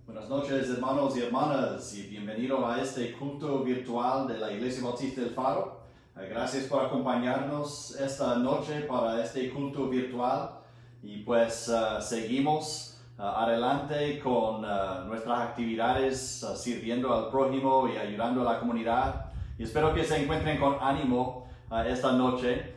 Buenas noches, hermanos y hermanas, y bienvenido a este culto virtual de la Iglesia Bautista del Faro. Gracias por acompañarnos esta noche para este culto virtual y pues seguimos adelante con nuestras actividades sirviendo al prójimo y ayudando a la comunidad. Y espero que se encuentren con ánimo esta noche,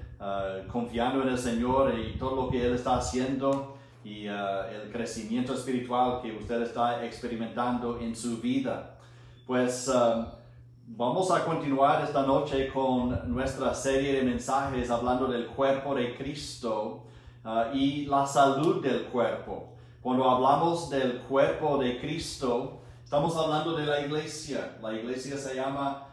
confiando en el Señor y todo lo que Él está haciendo y el crecimiento espiritual que usted está experimentando en su vida. Pues vamos a continuar esta noche con nuestra serie de mensajes hablando del cuerpo de Cristo y la salud del cuerpo. Cuando hablamos del cuerpo de Cristo, estamos hablando de la iglesia. La iglesia se llama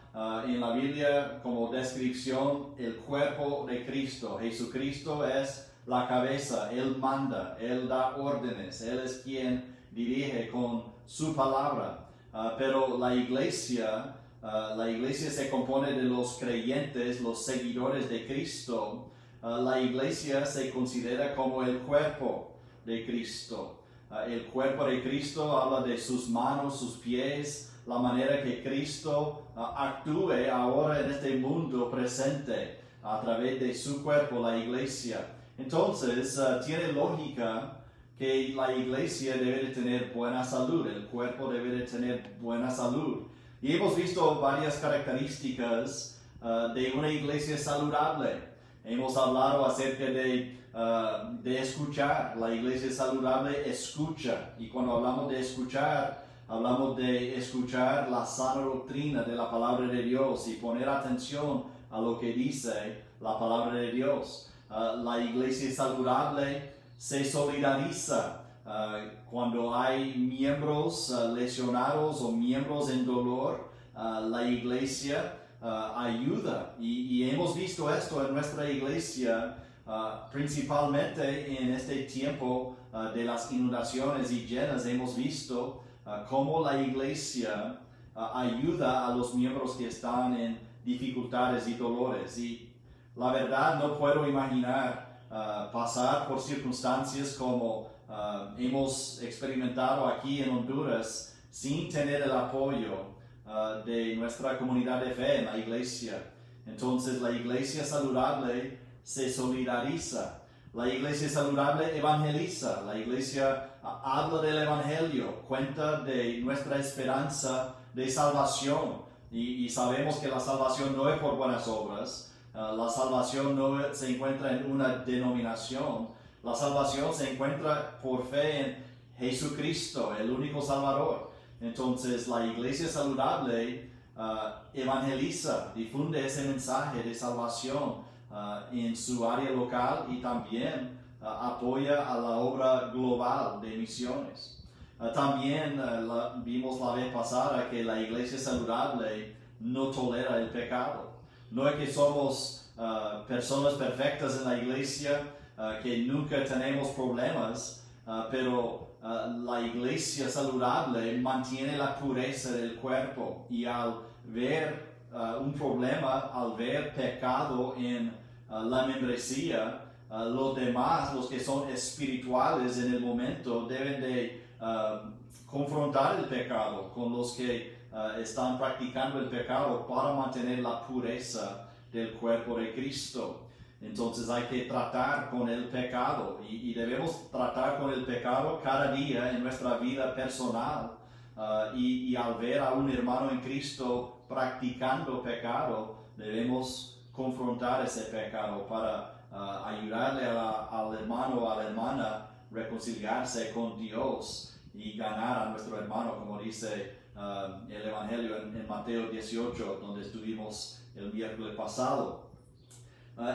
en la Biblia como descripción el cuerpo de Cristo. Jesucristo es la cabeza, Él manda, Él da órdenes, Él es quien dirige con su palabra. Pero la iglesia se compone de los creyentes, los seguidores de Cristo. La iglesia se considera como el cuerpo de Cristo. El cuerpo de Cristo habla de sus manos, sus pies, la manera que Cristo actúe ahora en este mundo presente a través de su cuerpo, la iglesia. Entonces, tiene lógica que la iglesia debe de tener buena salud, el cuerpo debe de tener buena salud. Y hemos visto varias características de una iglesia saludable. Hemos hablado acerca de escuchar. La iglesia saludable escucha. Y cuando hablamos de escuchar la sana doctrina de la palabra de Dios y poner atención a lo que dice la palabra de Dios. La iglesia saludable se solidariza cuando hay miembros lesionados o miembros en dolor. La iglesia ayuda y hemos visto esto en nuestra iglesia principalmente en este tiempo de las inundaciones y llenas. Hemos visto cómo la iglesia ayuda a los miembros que están en dificultades y dolores. Y la verdad, no puedo imaginar pasar por circunstancias como hemos experimentado aquí en Honduras sin tener el apoyo de nuestra comunidad de fe en la iglesia. Entonces, la iglesia saludable se solidariza. La iglesia saludable evangeliza. La iglesia habla del evangelio, cuenta de nuestra esperanza de salvación. Y sabemos que la salvación no es por buenas obras. La salvación no se encuentra en una denominación. La salvación se encuentra por fe en Jesucristo, el único Salvador. Entonces, la iglesia saludable evangeliza, difunde ese mensaje de salvación en su área local y también apoya a la obra global de misiones. También vimos la vez pasada que la iglesia saludable no tolera el pecado. No es que somos personas perfectas en la iglesia, que nunca tenemos problemas, pero la iglesia saludable mantiene la pureza del cuerpo y al ver un problema, al ver pecado en la membresía, los demás, los que son espirituales en el momento, deben de confrontar el pecado con los que están practicando el pecado para mantener la pureza del cuerpo de Cristo. Entonces hay que tratar con el pecado y debemos tratar con el pecado cada día en nuestra vida personal y al ver a un hermano en Cristo practicando pecado, debemos confrontar ese pecado para ayudarle al hermano o a la hermana reconciliarse con Dios y ganar a nuestro hermano, como dice el Evangelio en Mateo 18, donde estuvimos el miércoles pasado.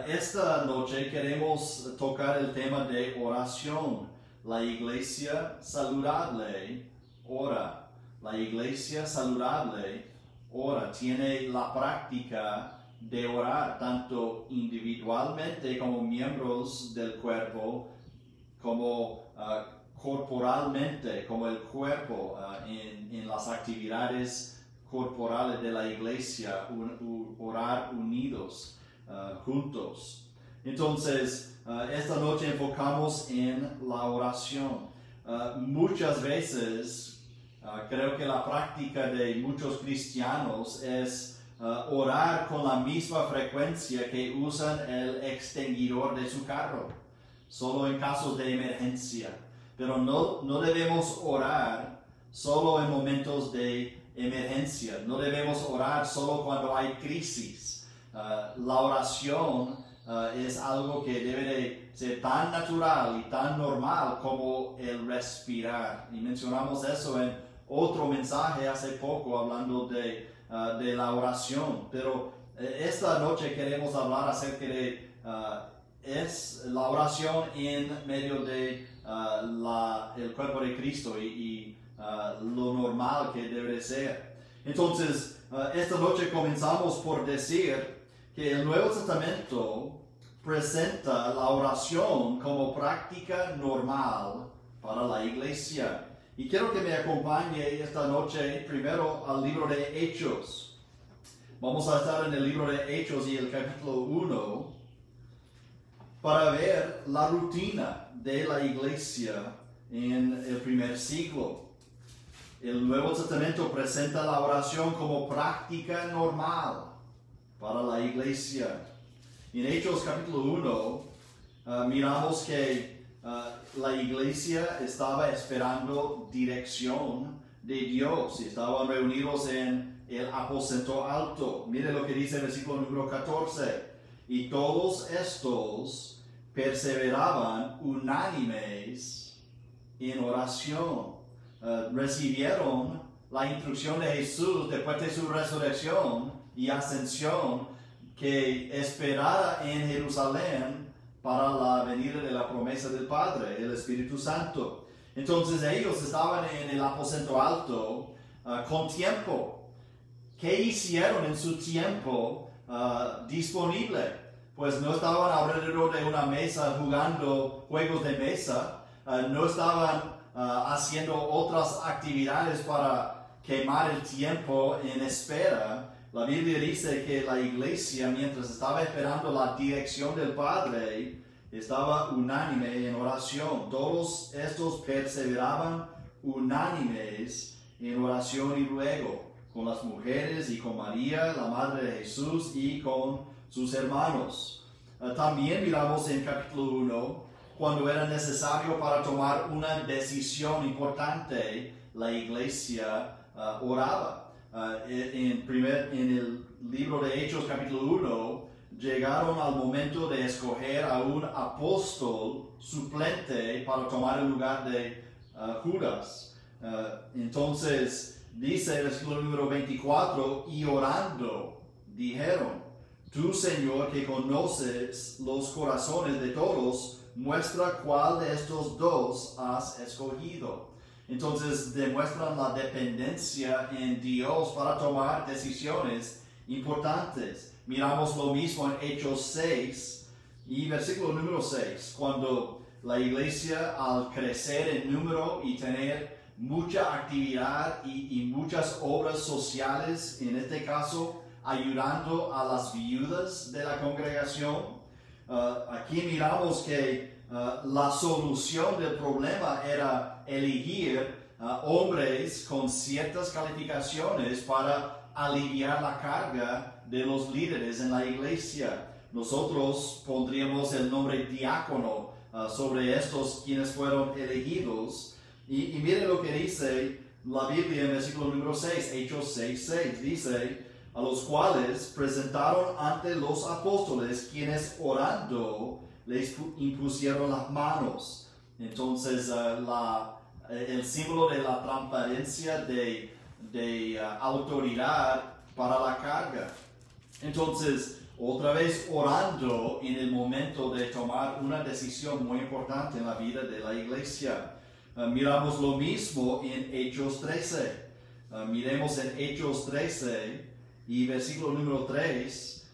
Esta noche queremos tocar el tema de oración. La iglesia saludable ora. La iglesia saludable ora. Tiene la práctica de orar tanto individualmente como miembros del cuerpo, como corporalmente, como el cuerpo en las actividades corporales de la iglesia, orar unidos, juntos. Entonces, esta noche enfocamos en la oración. Muchas veces Creo que la práctica de muchos cristianos es orar con la misma frecuencia que usan el extinguidor de su carro, solo en casos de emergencia. Pero no debemos orar solo en momentos de emergencia, no debemos orar solo cuando hay crisis. La oración es algo que debe de ser tan natural y tan normal como el respirar. Y mencionamos eso en otro mensaje hace poco hablando de la oración. Pero esta noche queremos hablar acerca de es la oración en medio de el cuerpo de Cristo y lo normal que debe ser. Entonces, esta noche comenzamos por decir que el Nuevo Testamento presenta la oración como práctica normal para la iglesia. Y quiero que me acompañe esta noche primero al libro de Hechos. Vamos a estar en el libro de Hechos y el capítulo 1 para ver la rutina de la iglesia en el primer siglo. El Nuevo Testamento presenta la oración como práctica normal para la iglesia. En Hechos capítulo 1 miramos que la iglesia estaba esperando dirección de Dios y estaban reunidos en el aposento alto. Mire lo que dice el versículo número 14. Y todos estos perseveraban unánimes en oración. Recibieron la instrucción de Jesús después de su resurrección y ascensión que esperara en Jerusalén para la venida de la promesa del Padre, el Espíritu Santo. Entonces ellos estaban en el aposento alto con tiempo. ¿Qué hicieron en su tiempo disponible? Pues no estaban alrededor de una mesa jugando juegos de mesa, no estaban haciendo otras actividades para quemar el tiempo en espera. La Biblia dice que la iglesia, mientras estaba esperando la dirección del Padre, estaba unánime en oración. Todos estos perseveraban unánimes en oración y ruego, con las mujeres y con María, la Madre de Jesús, y con sus hermanos. También miramos en capítulo 1, cuando era necesario para tomar una decisión importante, la iglesia oraba. En el libro de Hechos capítulo 1 llegaron al momento de escoger a un apóstol suplente para tomar el lugar de Judas. Entonces dice el versículo número 24, y orando dijeron: Tú, Señor, que conoces los corazones de todos, muestra cuál de estos dos has escogido. Entonces demuestran la dependencia en Dios para tomar decisiones importantes. Miramos lo mismo en Hechos 6 y versículo número 6, cuando la iglesia, al crecer en número y tener mucha actividad y muchas obras sociales, en este caso ayudando a las viudas de la congregación, aquí miramos que la solución del problema era elegir hombres con ciertas calificaciones para aliviar la carga de los líderes en la iglesia. Nosotros pondríamos el nombre diácono sobre estos quienes fueron elegidos. Y miren lo que dice la Biblia en versículo número 6, Hechos 6:6. Dice: a los cuales presentaron ante los apóstoles, quienes orando les impusieron las manos. Entonces el símbolo de la transparencia de autoridad para la carga. Entonces, otra vez orando en el momento de tomar una decisión muy importante en la vida de la iglesia. Miramos lo mismo en Hechos 13. Miremos en Hechos 13 y versículo número 3.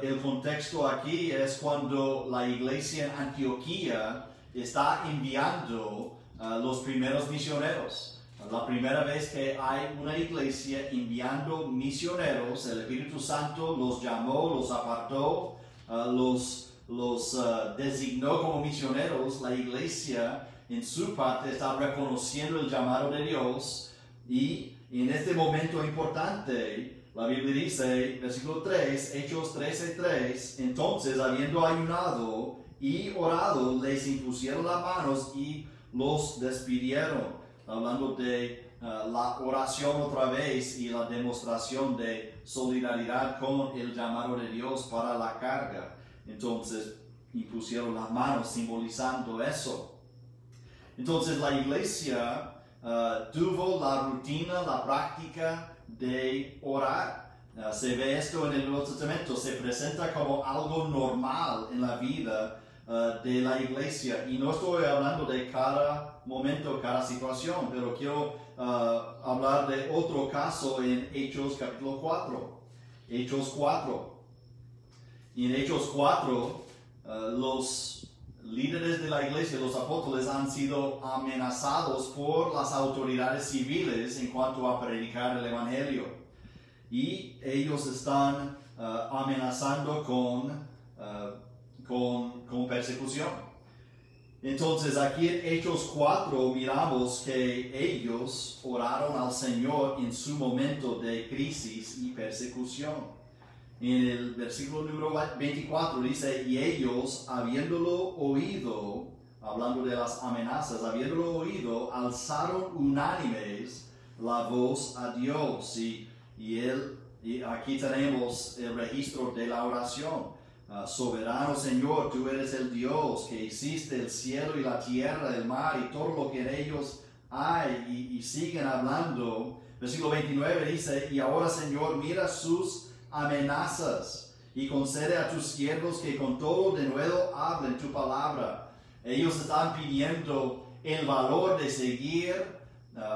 El contexto aquí es cuando la iglesia en Antioquía está enviando los primeros misioneros. La primera vez que hay una iglesia enviando misioneros, el Espíritu Santo los llamó, los apartó, los designó como misioneros. La iglesia en su parte está reconociendo el llamado de Dios Y en este momento importante, la Biblia dice, versículo 3, Hechos 13:3, entonces habiendo ayunado y orado, les impusieron las manos y los despidieron. Hablando de la oración otra vez y la demostración de solidaridad con el llamado de Dios para la carga. Entonces impusieron las manos simbolizando eso. Entonces la iglesia tuvo la rutina, la práctica de orar. Se ve esto en el Nuevo Testamento, se presenta como algo normal en la vida de la iglesia. Y no estoy hablando de cada momento, cada situación, pero quiero hablar de otro caso en Hechos capítulo 4. Hechos 4. Y en Hechos 4, los líderes de la iglesia, los apóstoles, han sido amenazados por las autoridades civiles en cuanto a predicar el evangelio. Y ellos están amenazando con persecución. Entonces aquí en Hechos 4 miramos que ellos oraron al Señor en su momento de crisis y persecución. En el versículo número 24 dice, y ellos, habiéndolo oído, hablando de las amenazas, habiéndolo oído, alzaron unánimes la voz a Dios. Y aquí tenemos el registro de la oración. Soberano Señor, tú eres el Dios que hiciste el cielo y la tierra, el mar y todo lo que en ellos hay. Y siguen hablando. Versículo 29 dice, y ahora Señor, mira sus amenazas y concede a tus siervos que con todo de nuevo hablen tu palabra. Ellos están pidiendo el valor de seguir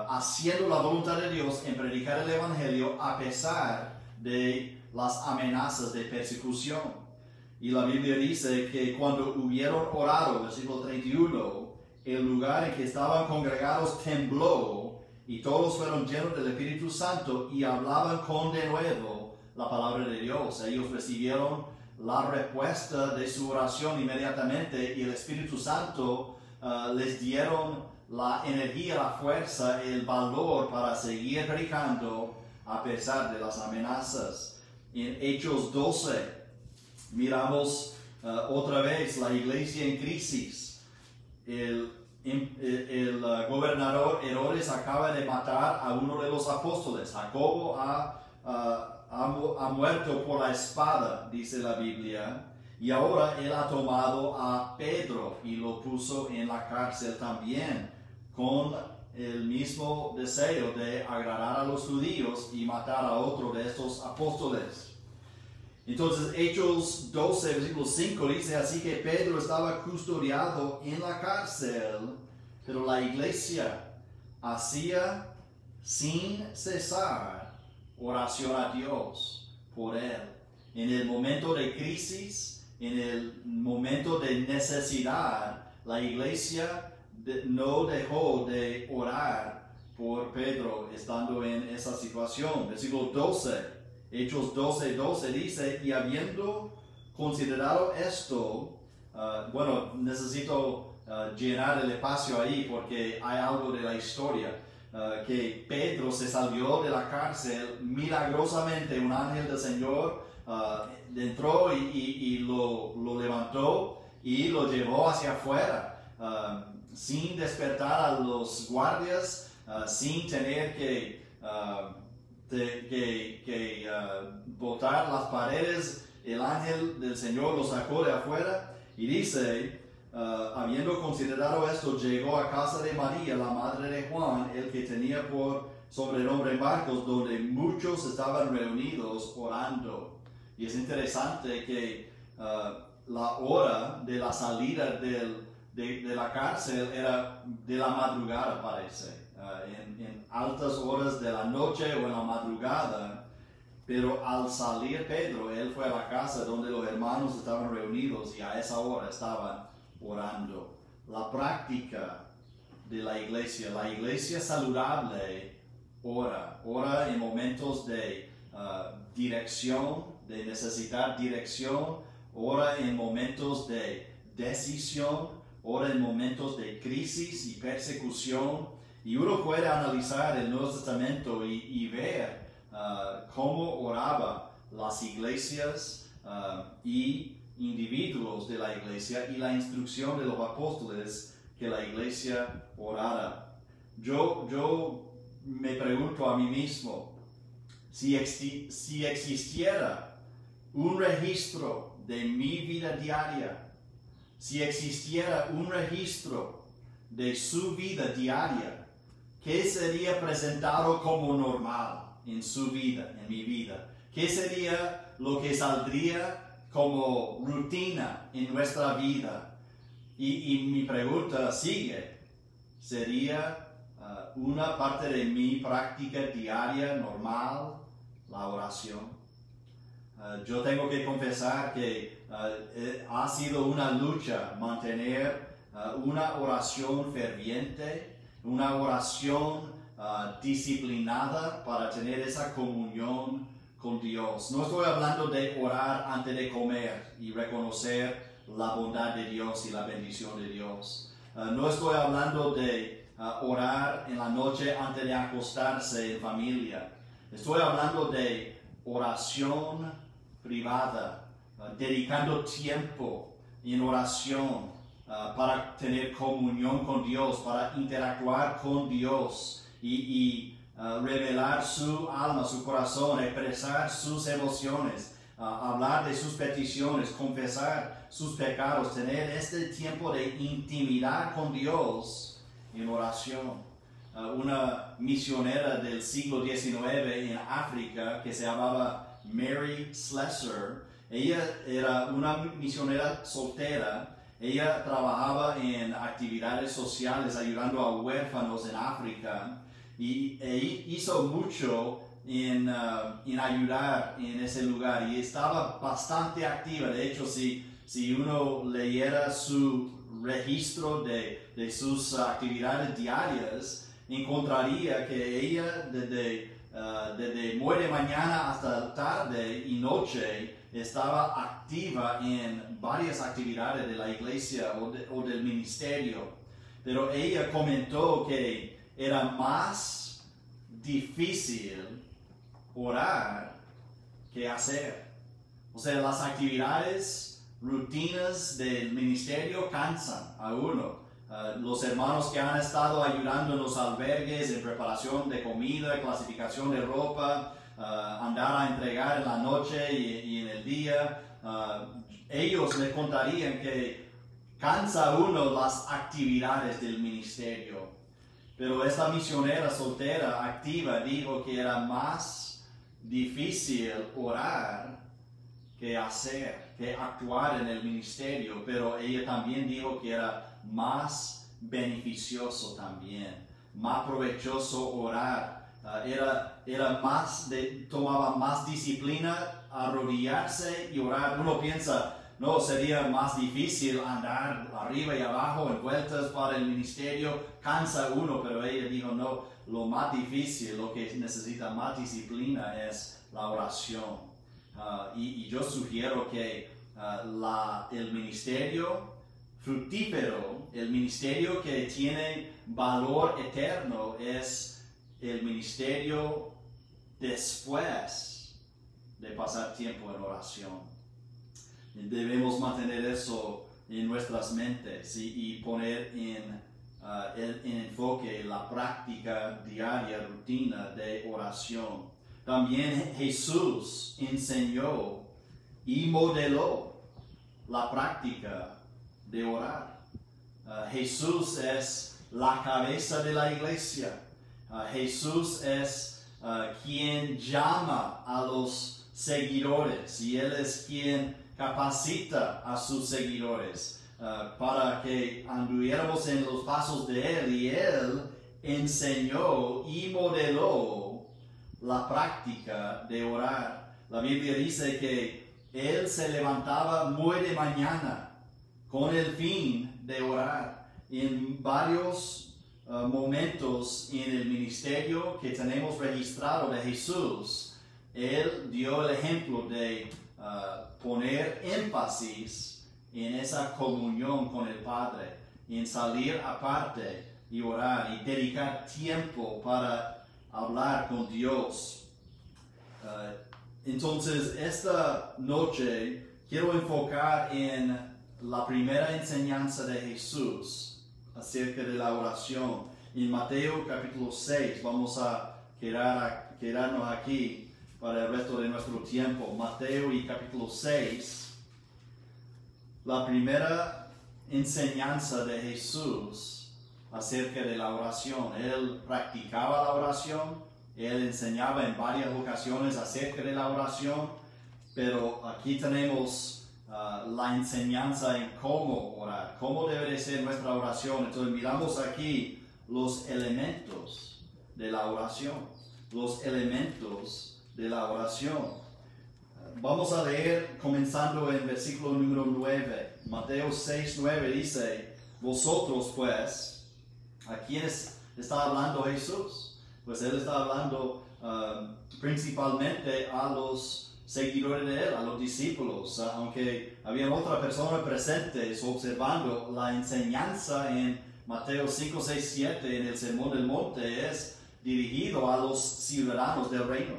haciendo la voluntad de Dios en predicar el evangelio a pesar de las amenazas de persecución. Y la Biblia dice que cuando hubieron orado, versículo 31, el lugar en que estaban congregados tembló y todos fueron llenos del Espíritu Santo y hablaban con denuedo la palabra de Dios. Ellos recibieron la respuesta de su oración inmediatamente y el Espíritu Santo les dieron la energía, la fuerza, el valor para seguir predicando a pesar de las amenazas. En Hechos 12 miramos otra vez la iglesia en crisis. El gobernador Herodes acaba de matar a uno de los apóstoles. Jacobo ha muerto por la espada, dice la Biblia, y ahora él ha tomado a Pedro y lo puso en la cárcel también, con el mismo deseo de agradar a los judíos y matar a otro de estos apóstoles. Entonces Hechos 12, versículo 5 dice, así que Pedro estaba custodiado en la cárcel, pero la iglesia hacía sin cesar oración a Dios por él. En el momento de crisis, en el momento de necesidad, la iglesia no dejó de orar por Pedro estando en esa situación. Versículo 12, Hechos 12:12 dice, y habiendo considerado esto, necesito llenar el espacio ahí porque hay algo de la historia. Que Pedro se salió de la cárcel milagrosamente, un ángel del Señor entró y lo levantó y lo llevó hacia afuera, sin despertar a los guardias, sin tener que botar las paredes. El ángel del Señor lo sacó de afuera y dice, habiendo considerado esto, llegó a casa de María, la madre de Juan, el que tenía por sobrenombre Marcos, donde muchos estaban reunidos orando. Y es interesante que la hora de la salida de la cárcel era de la madrugada, parece, en altas horas de la noche o en la madrugada. Pero al salir Pedro, él fue a la casa donde los hermanos estaban reunidos y a esa hora estaban orando. La práctica de la iglesia saludable ora en momentos de dirección, de necesitar dirección, ora en momentos de decisión, ora en momentos de crisis y persecución, Y uno puede analizar el Nuevo Testamento y ver cómo oraba las iglesias y individuos de la iglesia y la instrucción de los apóstoles que la iglesia orara. Yo me pregunto a mí mismo, si existiera un registro de mi vida diaria, si existiera un registro de su vida diaria, ¿qué sería presentado como normal en su vida, en mi vida? ¿Qué sería lo que saldría como rutina en nuestra vida? Y mi pregunta sigue, ¿sería una parte de mi práctica diaria normal la oración? Yo tengo que confesar que ha sido una lucha mantener una oración ferviente, una oración disciplinada para tener esa comunión con Dios. No estoy hablando de orar antes de comer y reconocer la bondad de Dios y la bendición de Dios. No estoy hablando de orar en la noche antes de acostarse en familia. Estoy hablando de oración privada, dedicando tiempo en oración para tener comunión con Dios, para interactuar con Dios y revelar su alma, su corazón, expresar sus emociones, hablar de sus peticiones, confesar sus pecados, tener este tiempo de intimidad con Dios en oración. Una misionera del siglo XIX en África que se llamaba Mary Slessor, ella era una misionera soltera. Ella trabajaba en actividades sociales ayudando a huérfanos en África y hizo mucho en ayudar en ese lugar y estaba bastante activa. De hecho, si uno leyera su registro de sus actividades diarias, encontraría que ella desde muy de mañana hasta tarde y noche estaba activa en varias actividades de la iglesia o del ministerio. Pero ella comentó que era más difícil orar que hacer. O sea, las actividades, rutinas del ministerio cansan a uno. Los hermanos que han estado ayudando en los albergues en preparación de comida, clasificación de ropa, andar a entregar en la noche y en el día, ellos le contarían que cansa uno las actividades del ministerio. Pero esta misionera soltera activa dijo que era más difícil orar que hacer, que actuar en el ministerio, pero ella también dijo que era más beneficioso también, más provechoso orar. Tomaba más disciplina arrodillarse y orar. Uno piensa, no, sería más difícil andar arriba y abajo en vueltas para el ministerio, cansa uno, pero ella dijo, no, lo más difícil, lo que necesita más disciplina es la oración. Y yo sugiero que el ministerio fructífero, el ministerio que tiene valor eterno, es el ministerio después de pasar tiempo en oración. Debemos mantener eso en nuestras mentes y poner en enfoque la práctica diaria, rutina de oración. También Jesús enseñó y modeló la práctica de orar. Jesús es la cabeza de la iglesia. Jesús es quien llama a los seguidores y Él es quien capacita a sus seguidores para que anduviéramos en los pasos de Él, y Él enseñó y modeló la práctica de orar. La Biblia dice que Él se levantaba muy de mañana con el fin de orar. En varios momentos en el ministerio que tenemos registrado de Jesús, Él dio el ejemplo de poner énfasis en esa comunión con el Padre, en salir aparte y orar y dedicar tiempo para hablar con Dios. Entonces, esta noche quiero enfocar en la primera enseñanza de Jesús acerca de la oración. En Mateo capítulo 6, vamos a quedarnos aquí para el resto de nuestro tiempo. Mateo y capítulo 6, la primera enseñanza de Jesús acerca de la oración. Él practicaba la oración, él enseñaba en varias ocasiones acerca de la oración, pero aquí tenemos la enseñanza en cómo orar, cómo debe de ser nuestra oración. Entonces miramos aquí los elementos de la oración, los elementos de la oración. Vamos a leer comenzando en versículo número 9. Mateo 6:9 dice: vosotros pues, ¿a quién está hablando Jesús? Pues él está hablando principalmente a los seguidores de él, a los discípulos, aunque había otra persona presentes observando la enseñanza en Mateo 5, 6, 7 en el Sermón del Monte es dirigido a los ciudadanos del reino.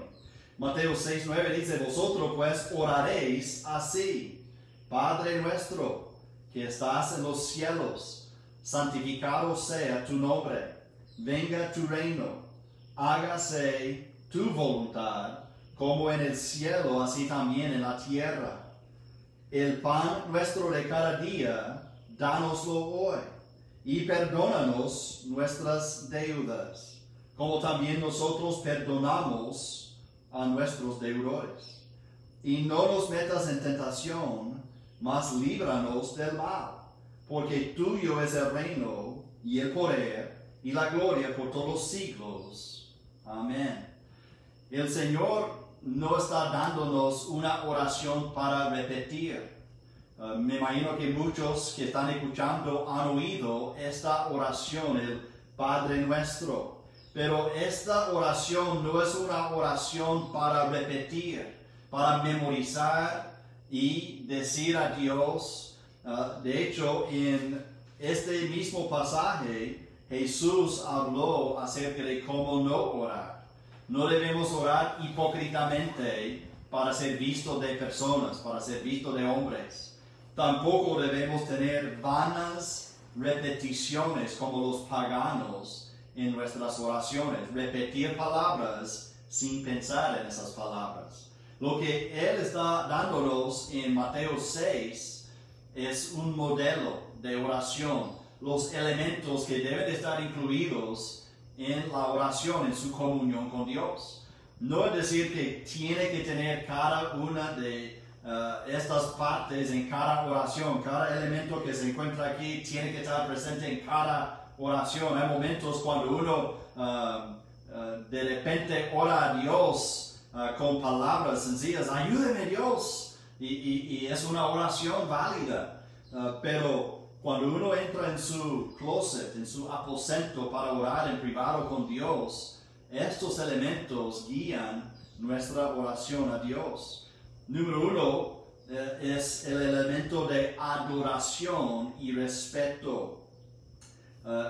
Mateo 6, 9 dice: vosotros pues oraréis así: Padre nuestro que estás en los cielos, santificado sea tu nombre, venga tu reino, hágase tu voluntad, como en el cielo, así también en la tierra. El pan nuestro de cada día, dánoslo hoy, y perdónanos nuestras deudas, como también nosotros perdonamos a nuestros deudores. Y no nos metas en tentación, mas líbranos del mal, porque tuyo es el reino, y el poder, y la gloria por todos los siglos. Amén. El Señor no está dándonos una oración para repetir. Me imagino que muchos que están escuchando han oído esta oración, el Padre Nuestro. Pero esta oración no es una oración para repetir, para memorizar y decir a Dios. De hecho, en este mismo pasaje, Jesús habló acerca de cómo no orar. No debemos orar hipócritamente para ser visto de personas, para ser visto de hombres. Tampoco debemos tener vanas repeticiones como los paganos en nuestras oraciones, repetir palabras sin pensar en esas palabras. Lo que Él está dándonos en Mateo 6 es un modelo de oración, los elementos que deben de estar incluidos en la oración, en su comunión con Dios. No es decir que tiene que tener cada una de estas partes en cada oración, cada elemento que se encuentra aquí tiene que estar presente en cada oración. Hay momentos cuando uno de repente ora a Dios con palabras sencillas: ayúdeme Dios, y es una oración válida, pero cuando uno entra en su closet, en su aposento para orar en privado con Dios, estos elementos guían nuestra oración a Dios. Número 1 es el elemento de adoración y respeto.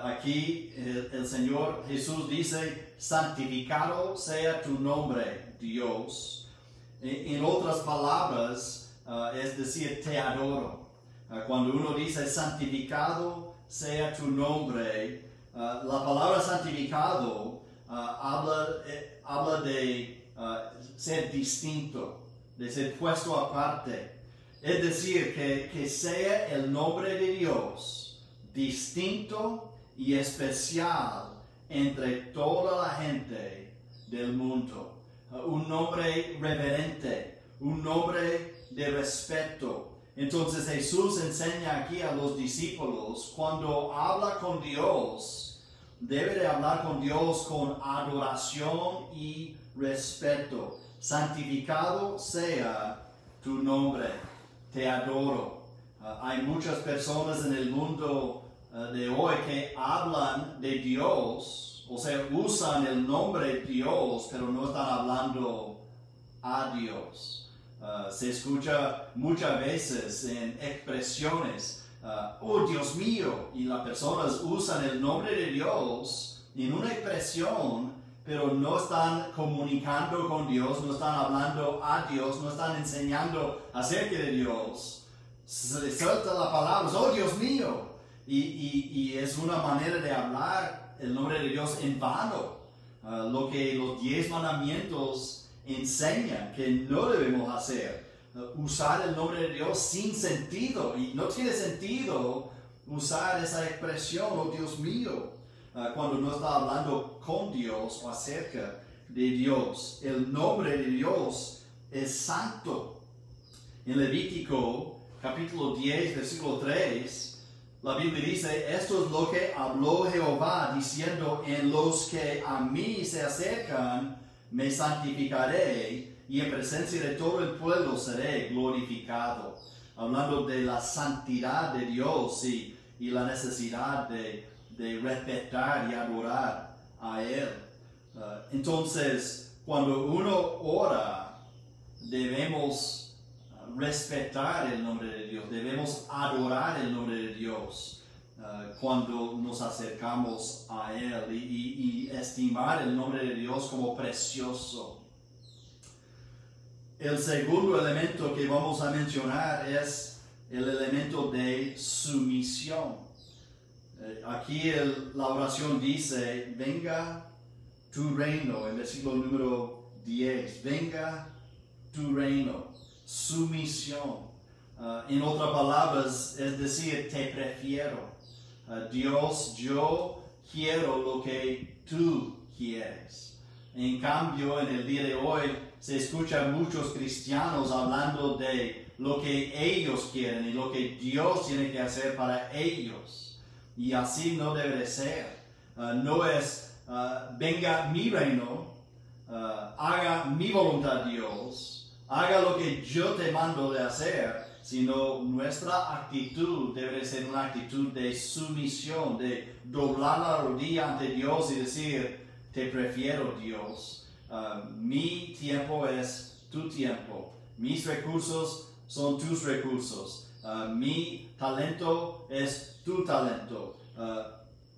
Aquí el Señor Jesús dice: santificado sea tu nombre, Dios. En otras palabras, es decir, te adoro. Cuando uno dice santificado sea tu nombre, la palabra santificado habla de ser distinto, de ser puesto aparte. Es decir, que sea el nombre de Dios distinto y especial entre toda la gente del mundo. Un nombre reverente, un nombre de respeto. Entonces Jesús enseña aquí a los discípulos, cuando habla con Dios, debe de hablar con Dios con adoración y respeto. Santificado sea tu nombre, te adoro. Hay muchas personas en el mundo de hoy que hablan de Dios, o sea, usan el nombre Dios, pero no están hablando a Dios. Se escucha muchas veces en expresiones oh Dios mío, y las personas usan el nombre de Dios en una expresión, pero no están comunicando con Dios, no están hablando a Dios, no están enseñando acerca de Dios. Se suelta la palabra, oh Dios mío, y es una manera de hablar el nombre de Dios en vano. Lo que los 10 mandamientos enseñan que no debemos hacer. Usar el nombre de Dios sin sentido, y no tiene sentido usar esa expresión, oh Dios mío, cuando no está hablando con Dios o acerca de Dios. El nombre de Dios es santo. En Levítico capítulo 10 versículo 3, la Biblia dice, esto es lo que habló Jehová, diciendo, en los que a mí se acercan, me santificaré, y en presencia de todo el pueblo seré glorificado. Hablando de la santidad de Dios y la necesidad de respetar y adorar a Él. Entonces, cuando uno ora, debemos respetar el nombre de Dios, debemos adorar el nombre de Dios cuando nos acercamos a Él y estimar el nombre de Dios como precioso. El segundo elemento que vamos a mencionar es el elemento de sumisión. Aquí la oración dice, venga tu reino, en versículo número 10, venga tu reino. Sumisión. En otras palabras, es decir, te prefiero. Dios, yo quiero lo que tú quieres. En cambio, en el día de hoy se escuchan muchos cristianos hablando de lo que ellos quieren y lo que Dios tiene que hacer para ellos. Y así no debe ser. No es, venga mi reino, haga mi voluntad Dios, haga lo que yo te mando de hacer, sino nuestra actitud debe ser una actitud de sumisión, de doblar la rodilla ante Dios y decir, te prefiero Dios. Mi tiempo es tu tiempo. Mis recursos son tus recursos. Mi talento es tu talento.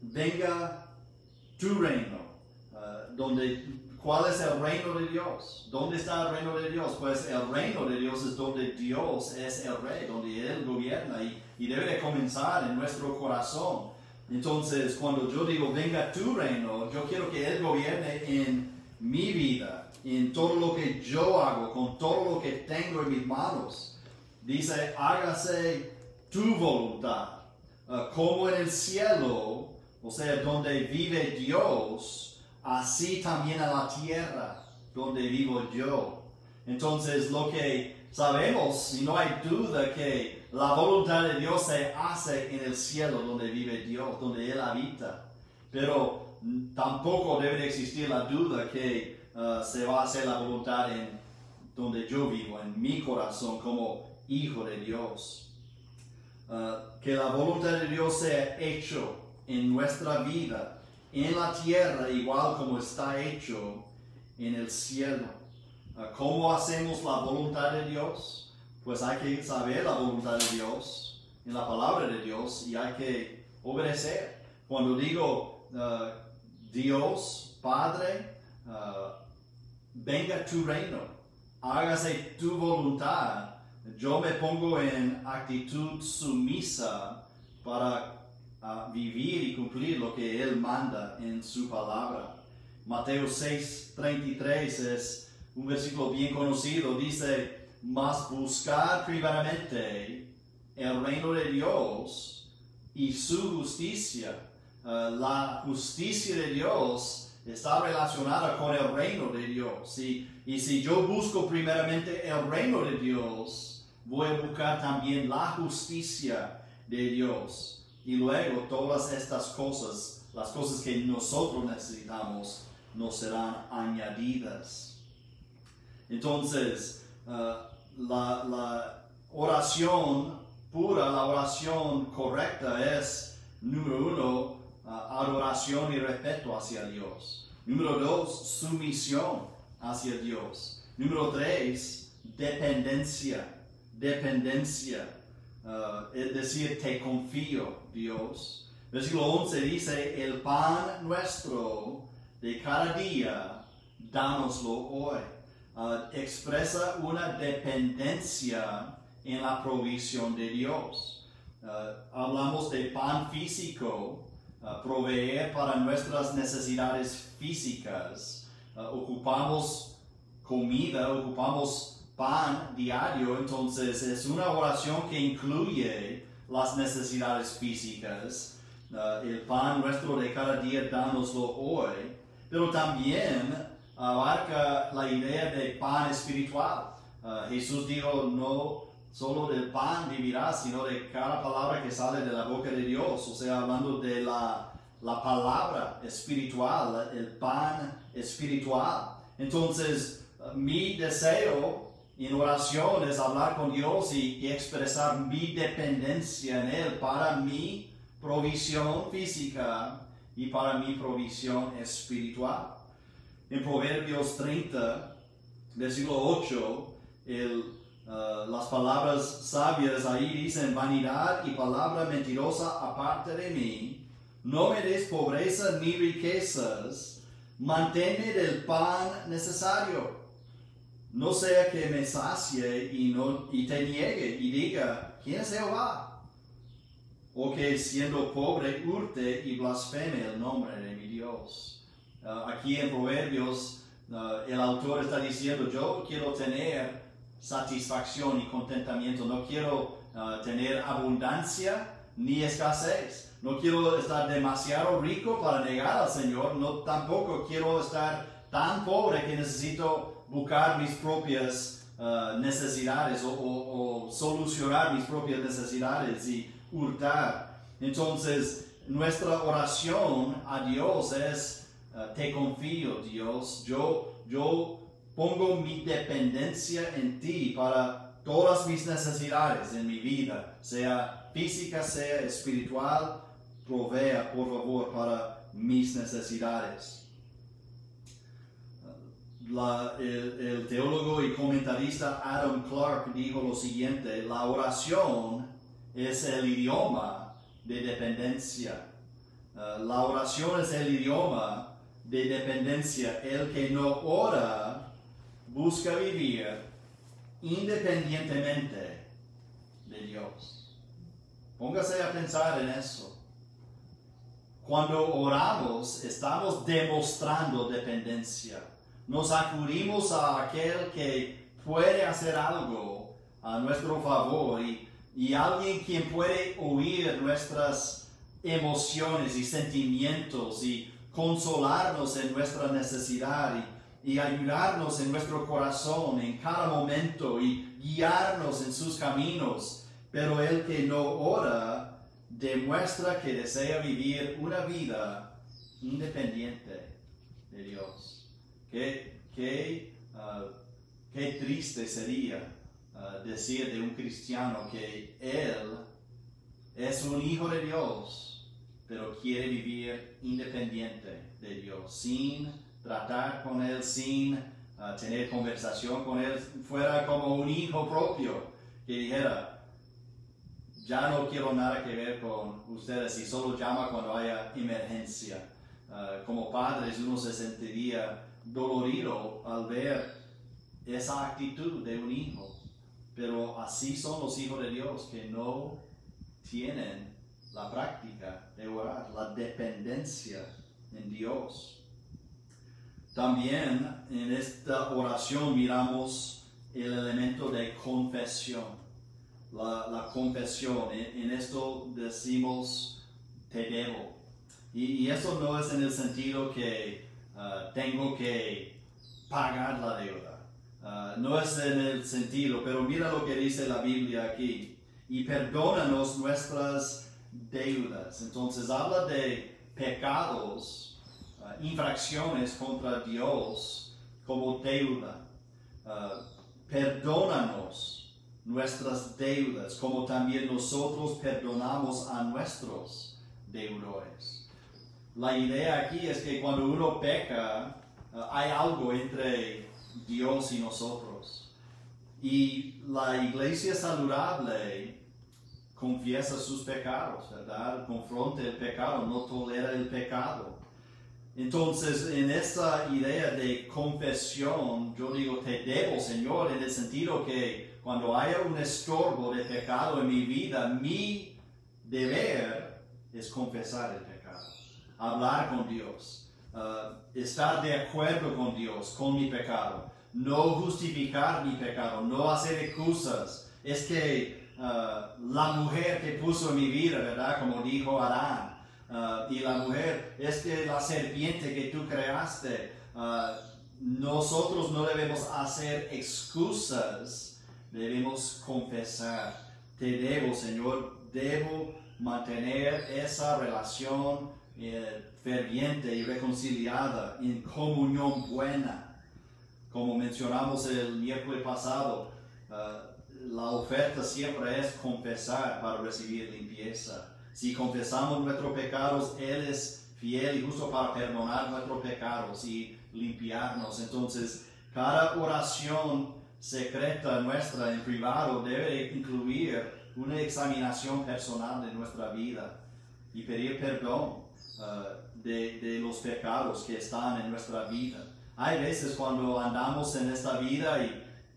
Venga tu reino. ¿Cuál es el reino de Dios? ¿Dónde está el reino de Dios? Pues el reino de Dios es donde Dios es el rey, donde Él gobierna y debe de comenzar en nuestro corazón. Entonces, cuando yo digo, venga tu reino, yo quiero que Él gobierne en mi vida, en todo lo que yo hago, con todo lo que tengo en mis manos. Dice, hágase tu voluntad, como en el cielo, o sea, donde vive Dios, así también en la tierra donde vivo yo. Entonces, lo que sabemos, y no hay duda, que la voluntad de Dios se hace en el cielo donde vive Dios, donde Él habita. Pero tampoco debe de existir la duda que se va a hacer la voluntad en donde yo vivo, en mi corazón como hijo de Dios. Que la voluntad de Dios sea hecho en nuestra vida, en la tierra, igual como está hecho en el cielo. ¿Cómo hacemos la voluntad de Dios? Pues hay que saber la voluntad de Dios en la palabra de Dios y hay que obedecer. Cuando digo Dios, Padre, venga tu reino, hágase tu voluntad, yo me pongo en actitud sumisa para vivir y cumplir lo que Él manda en su palabra. Mateo 6:33 es un versículo bien conocido. Dice, mas buscad primeramente el reino de Dios y su justicia. La justicia de Dios está relacionada con el reino de Dios. Y si yo busco primeramente el reino de Dios, voy a buscar también la justicia de Dios. Y luego todas estas cosas, las cosas que nosotros necesitamos, nos serán añadidas. Entonces, la oración pura, la oración correcta es, número 1, adoración y respeto hacia Dios. Número 2, sumisión hacia Dios. Número 3, dependencia. es decir, te confío, Dios. Versículo 11 dice, el pan nuestro de cada día, dánoslo hoy. Expresa una dependencia en la provisión de Dios. Hablamos de pan físico, proveer para nuestras necesidades físicas. Ocupamos comida, ocupamos pan diario, entonces es una oración que incluye las necesidades físicas. El pan nuestro de cada día, dánoslo hoy, pero también abarca la idea de pan espiritual. Jesús dijo, no solo del pan vivirás, sino de cada palabra que sale de la boca de Dios. O sea, hablando de la palabra espiritual, el pan espiritual. Entonces, mi deseo en oración es hablar con Dios y expresar mi dependencia en Él para mi provisión física y para mi provisión espiritual. En Proverbios 30, versículo 8, las palabras sabias ahí dicen, vanidad y palabra mentirosa aparte de mí, no me des pobreza ni riquezas, manténme del pan necesario. No sea que me sacie y te niegue y diga, ¿quién es Jehová? O que siendo pobre hurte y blasfeme el nombre de mi Dios. Aquí en Proverbios, el autor está diciendo, yo quiero tener satisfacción y contentamiento, no quiero tener abundancia ni escasez, no quiero estar demasiado rico para negar al Señor, tampoco quiero estar tan pobre que necesito buscar mis propias necesidades o solucionar mis propias necesidades y hurtar. Entonces, nuestra oración a Dios es, te confío, Dios, yo pongo mi dependencia en ti para todas mis necesidades en mi vida, sea física, sea espiritual, provea, por favor, para mis necesidades. El teólogo y comentarista Adam Clarke dijo lo siguiente, la oración es el idioma de dependencia. La oración es el idioma de dependencia. El que no ora busca vivir independientemente de Dios. Póngase a pensar en eso. Cuando oramos, estamos demostrando dependencia. Nos acudimos a aquel que puede hacer algo a nuestro favor y alguien quien puede oír nuestras emociones y sentimientos y consolarnos en nuestra necesidad y ayudarnos en nuestro corazón en cada momento y guiarnos en sus caminos. Pero el que no ora demuestra que desea vivir una vida independiente de Dios. Qué triste sería decir de un cristiano que él es un hijo de Dios, pero quiere vivir independiente de Dios, sin tratar con Él, sin tener conversación con Él, fuera como un hijo propio, que dijera, ya no quiero nada que ver con ustedes y solo llama cuando haya emergencia. Como padres uno se sentiría dolorido al ver esa actitud de un hijo, pero así son los hijos de Dios que no tienen la práctica de orar, la dependencia en Dios. También en esta oración miramos el elemento de confesión. La confesión, en esto decimos te debo. Y eso no es en el sentido que tengo que pagar la deuda. No es en el sentido, pero mira lo que dice la Biblia aquí. Y perdónanos nuestras deudas. Entonces habla de pecados, infracciones contra Dios como deuda. Perdónanos nuestras deudas, como también nosotros perdonamos a nuestros deudores. La idea aquí es que cuando uno peca, hay algo entre Dios y nosotros. Y la iglesia saludable confiesa sus pecados, ¿verdad? Confronta el pecado, no tolera el pecado. Entonces, en esta idea de confesión, yo digo, te debo, Señor, en el sentido que cuando haya un estorbo de pecado en mi vida, mi deber es confesar el pecado, hablar con Dios, estar de acuerdo con Dios, con mi pecado, no justificar mi pecado, no hacer excusas. Es que la mujer que puso en mi vida, ¿verdad? Como dijo Adán, y la mujer, es que la serpiente que tú creaste, nosotros no debemos hacer excusas, debemos confesar. Te debo, Señor, debo mantener esa relación ferviente y reconciliada en comunión buena. Como mencionamos el miércoles pasado, la oferta siempre es confesar para recibir limpieza. Si confesamos nuestros pecados, Él es fiel y justo para perdonar nuestros pecados y limpiarnos. Entonces, cada oración secreta nuestra en privado debe incluir una examinación personal de nuestra vida y pedir perdón de los pecados que están en nuestra vida. Hay veces cuando andamos en esta vida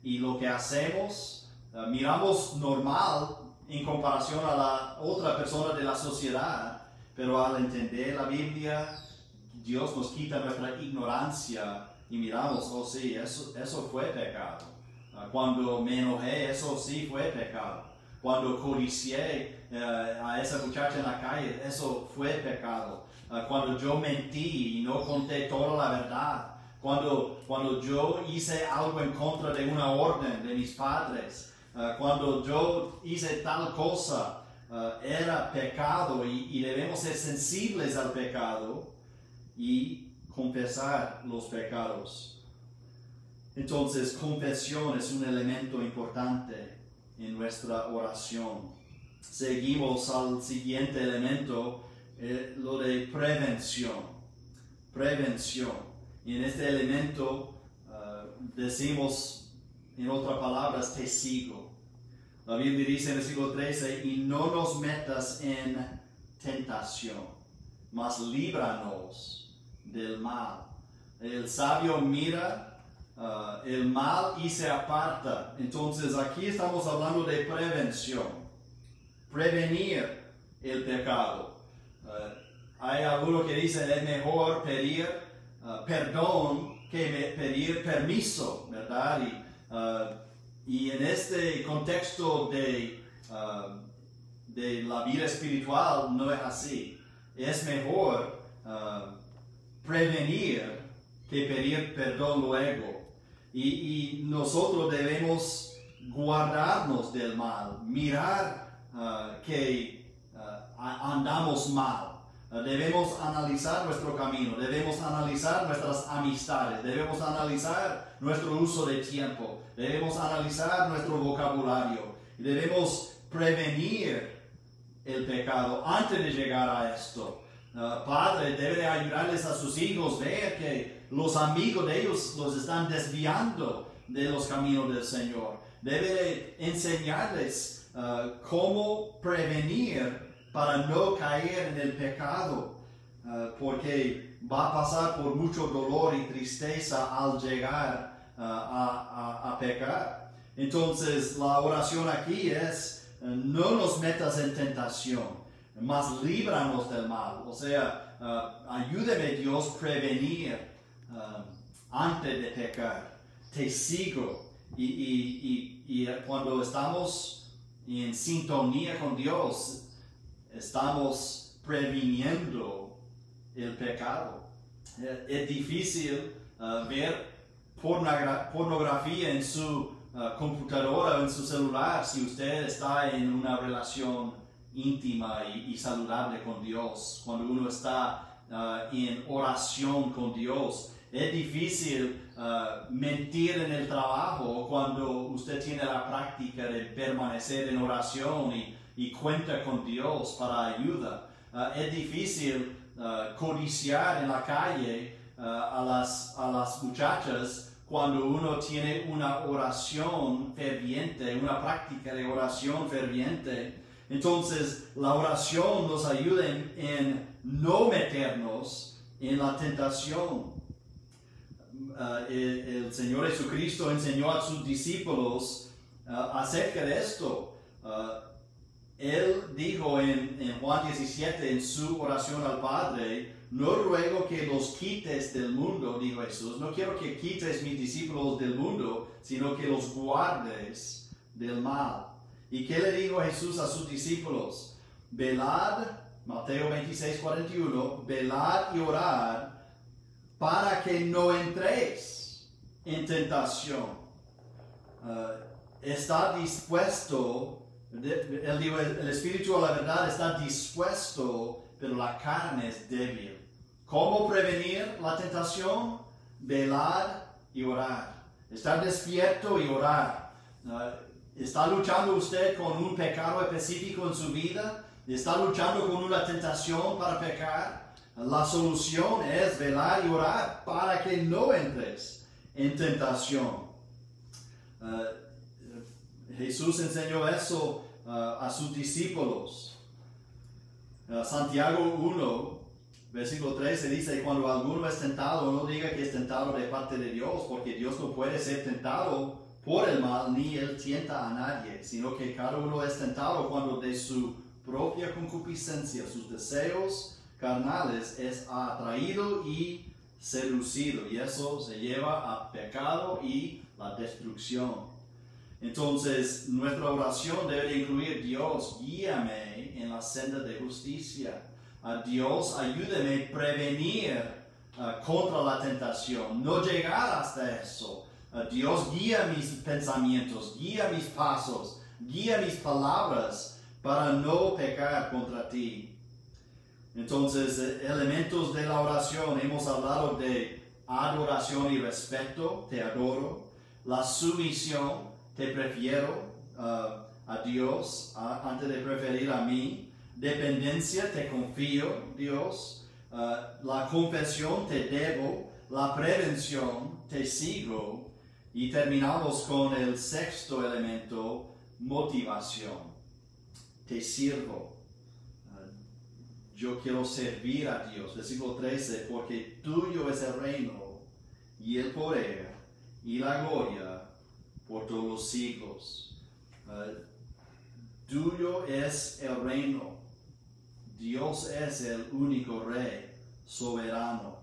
y lo que hacemos, miramos normal en comparación a la otra persona de la sociedad, pero al entender la Biblia, Dios nos quita nuestra ignorancia y miramos, oh sí, eso fue pecado. Cuando me enojé, eso sí fue pecado. Cuando codicié a esa muchacha en la calle, eso fue pecado. Cuando yo mentí y no conté toda la verdad. Cuando yo hice algo en contra de una orden de mis padres. Cuando yo hice tal cosa, era pecado y debemos ser sensibles al pecado y confesar los pecados. Entonces, confesión es un elemento importante en nuestra oración. Seguimos al siguiente elemento, lo de prevención. Prevención. Y en este elemento decimos, en otras palabras, te sigo. La Biblia dice en el versículo 13, y no nos metas en tentación, mas líbranos del mal. El sabio mira el mal y se aparta. Entonces aquí estamos hablando de prevención, prevenir el pecado. Hay algunos que dicen es mejor pedir perdón que pedir permiso, ¿verdad? Y en este contexto de la vida espiritual no es así. Es mejor prevenir que pedir perdón luego. Y nosotros debemos guardarnos del mal, mirar que andamos mal. Debemos analizar nuestro camino, debemos analizar nuestras amistades, debemos analizar nuestro uso de tiempo, debemos analizar nuestro vocabulario, debemos prevenir el pecado antes de llegar a esto. Padre debe ayudarles a sus hijos a ver que los amigos de ellos los están desviando de los caminos del Señor. Debe enseñarles cómo prevenir para no caer en el pecado, porque va a pasar por mucho dolor y tristeza al llegar a pecar. Entonces la oración aquí es, no nos metas en tentación, mas líbranos del mal. O sea, ayúdeme Dios prevenir antes de pecar. Te sigo. Y cuando estamos en sintonía con Dios, estamos previniendo el pecado. Es difícil ver pornografía en su computadora o en su celular si usted está en una relación íntima y saludable con Dios. Cuando uno está en oración con Dios, es difícil mentir en el trabajo cuando usted tiene la práctica de permanecer en oración y cuenta con Dios para ayuda. Es difícil codiciar en la calle a las muchachas cuando uno tiene una oración ferviente, una práctica de oración ferviente Entonces, la oración nos ayuda en no meternos en la tentación. El Señor Jesucristo enseñó a sus discípulos acerca de esto. Él dijo en Juan 17, en su oración al Padre, no ruego que los quites del mundo, dijo Jesús, no quiero que quites mis discípulos del mundo, sino que los guardes del mal. ¿Y qué le dijo Jesús a sus discípulos? Velad, Mateo 26, 41, velad y orad para que no entréis en tentación. Está dispuesto, el espíritu a la verdad está dispuesto, pero la carne es débil. ¿Cómo prevenir la tentación? Velad y orar. Estar despierto y orar. ¿Está luchando usted con un pecado específico en su vida? ¿Está luchando con una tentación para pecar? La solución es velar y orar para que no entres en tentación. Jesús enseñó eso a sus discípulos. Santiago 1, versículo 13 dice, cuando alguno es tentado, no diga que es tentado de parte de Dios, porque Dios no puede ser tentado por el mal, ni Él tienta a nadie, sino que cada uno es tentado cuando de su propia concupiscencia, sus deseos carnales, es atraído y seducido, y eso se lleva a pecado y la destrucción. Entonces, nuestra oración debe incluir: Dios, guíame en la senda de justicia. Dios, ayúdame a prevenir contra la tentación, no llegar hasta eso. Dios, guía mis pensamientos, guía mis pasos, guía mis palabras para no pecar contra ti. Entonces, elementos de la oración, hemos hablado de adoración y respeto, te adoro. La sumisión, te prefiero a Dios antes de preferir a mí. Dependencia, te confío, Dios. La confesión, te debo. La prevención, te sigo. Y terminamos con el sexto elemento, motivación. Te sirvo. Yo quiero servir a Dios. Versículo 13, porque tuyo es el reino y el poder y la gloria por todos los siglos. Tuyo es el reino. Dios es el único Rey soberano.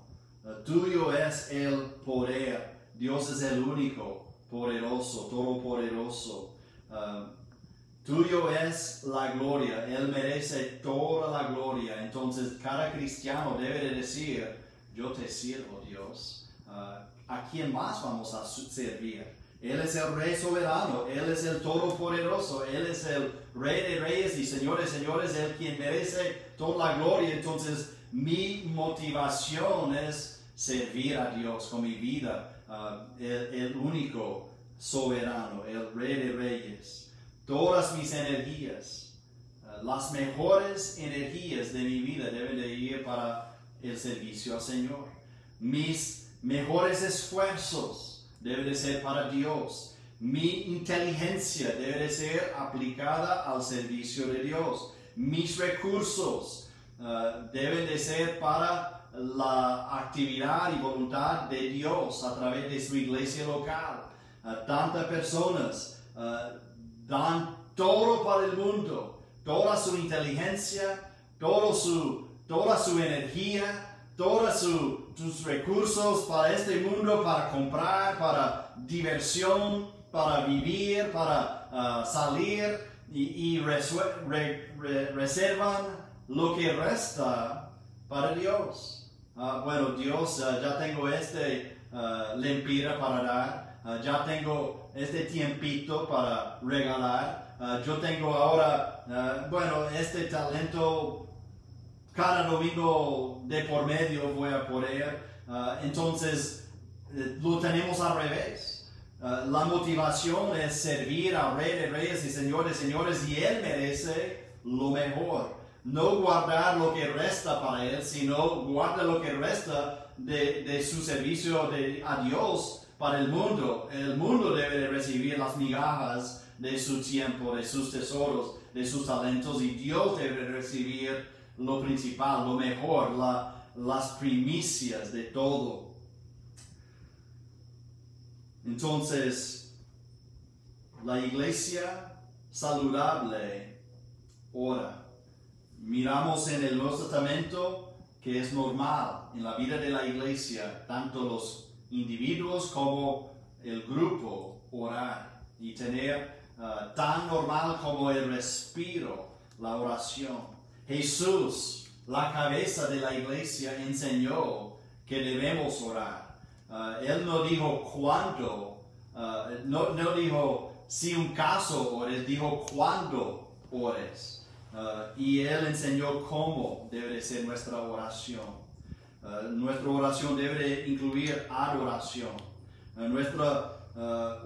Tuyo es el poder. Dios es el único poderoso, todopoderoso. Tuyo es la gloria. Él merece toda la gloria. Entonces cada cristiano debe de decir: yo te sirvo, Dios. ¿A quién más vamos a servir? Él es el Rey soberano, Él es el todopoderoso, Él es el Rey de reyes y Señor de señores, Él quien merece toda la gloria. Entonces mi motivación es servir a Dios con mi vida, el único soberano, el Rey de reyes. Todas mis energías, las mejores energías de mi vida deben de ir para el servicio al Señor. Mis mejores esfuerzos deben de ser para Dios. Mi inteligencia debe de ser aplicada al servicio de Dios. Mis recursos deben de ser para la actividad y voluntad de Dios a través de su iglesia local. Tantas personas dan todo para el mundo, toda su inteligencia, toda su energía, todos sus recursos para este mundo, para comprar, para diversión, para vivir, para salir, y reservan lo que resta para Dios. Bueno, Dios, ya tengo lempira para dar, ya tengo este tiempito para regalar, yo tengo ahora, este talento. Cada domingo de por medio voy a poder. Entonces, lo tenemos al revés. La motivación es servir al Rey de reyes y Señor de señores, y Él merece lo mejor. No guardar lo que resta para Él, sino guarda lo que resta de su servicio a Dios para el mundo. El mundo debe de recibir las migajas de su tiempo, de sus tesoros, de sus talentos y Dios debe recibir lo principal, lo mejor, las primicias de todo. Entonces, la iglesia saludable ora. Miramos en el Nuevo Testamento que es normal en la vida de la iglesia, tanto los individuos como el grupo, orar y tener tan normal como el respiro, la oración. Jesús, la cabeza de la iglesia, enseñó que debemos orar. Él no dijo cuándo, no dijo si un caso ores, dijo cuándo ores. Y Él enseñó cómo debe ser nuestra oración. Nuestra oración debe incluir adoración. Nuestra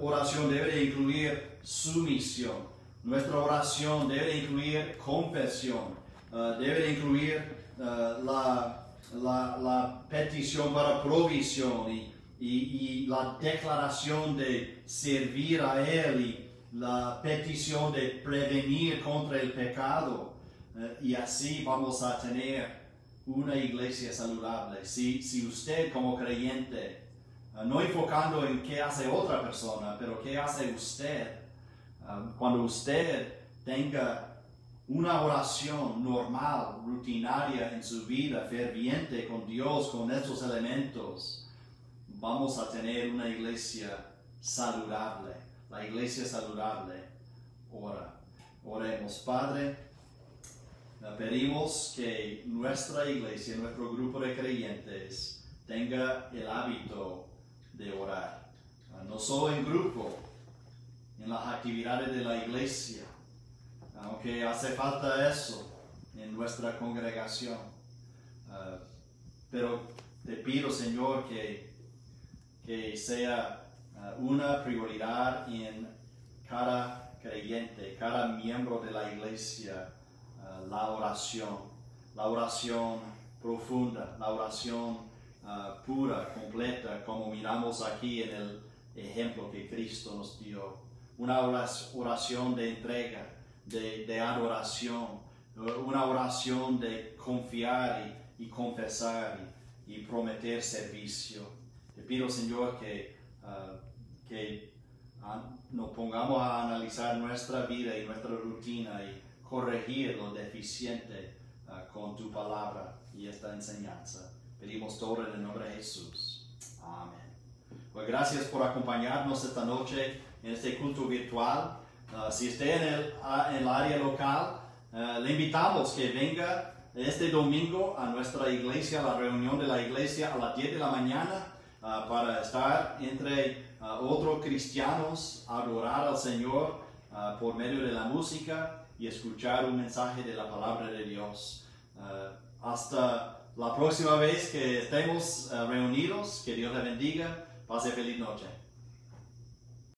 oración debe incluir sumisión. Nuestra oración debe incluir confesión. Debe incluir la petición para provisión y la declaración de servir a Él y la petición de prevenir contra el pecado. Y así vamos a tener una iglesia saludable. Si usted como creyente, no enfocando en qué hace otra persona, pero qué hace usted, cuando usted tenga una oración normal, rutinaria en su vida, ferviente con Dios, con estos elementos, vamos a tener una iglesia saludable. La iglesia saludable ora. Oremos. Padre, pedimos que nuestra iglesia, nuestro grupo de creyentes, tenga el hábito de orar. No solo en grupo, en las actividades de la iglesia, aunque hace falta eso en nuestra congregación. Pero te pido, Señor, que sea una prioridad en cada creyente, cada miembro de la iglesia, la oración profunda, la oración pura, completa, como miramos aquí en el ejemplo que Cristo nos dio. Una oración de entrega, de adoración, una oración de confiar y confesar y prometer servicio. Te pido, Señor, que nos pongamos a analizar nuestra vida y nuestra rutina y corregir lo deficiente con tu palabra y esta enseñanza. Pedimos todo en el nombre de Jesús. Amén. Pues gracias por acompañarnos esta noche en este culto virtual. Si esté en el área local, le invitamos que venga este domingo a nuestra iglesia, a la reunión de la iglesia a las 10 de la mañana. Para estar entre otros cristianos, adorar al Señor por medio de la música y escuchar un mensaje de la palabra de Dios. Hasta la próxima vez que estemos reunidos, que Dios le bendiga. Pase feliz noche.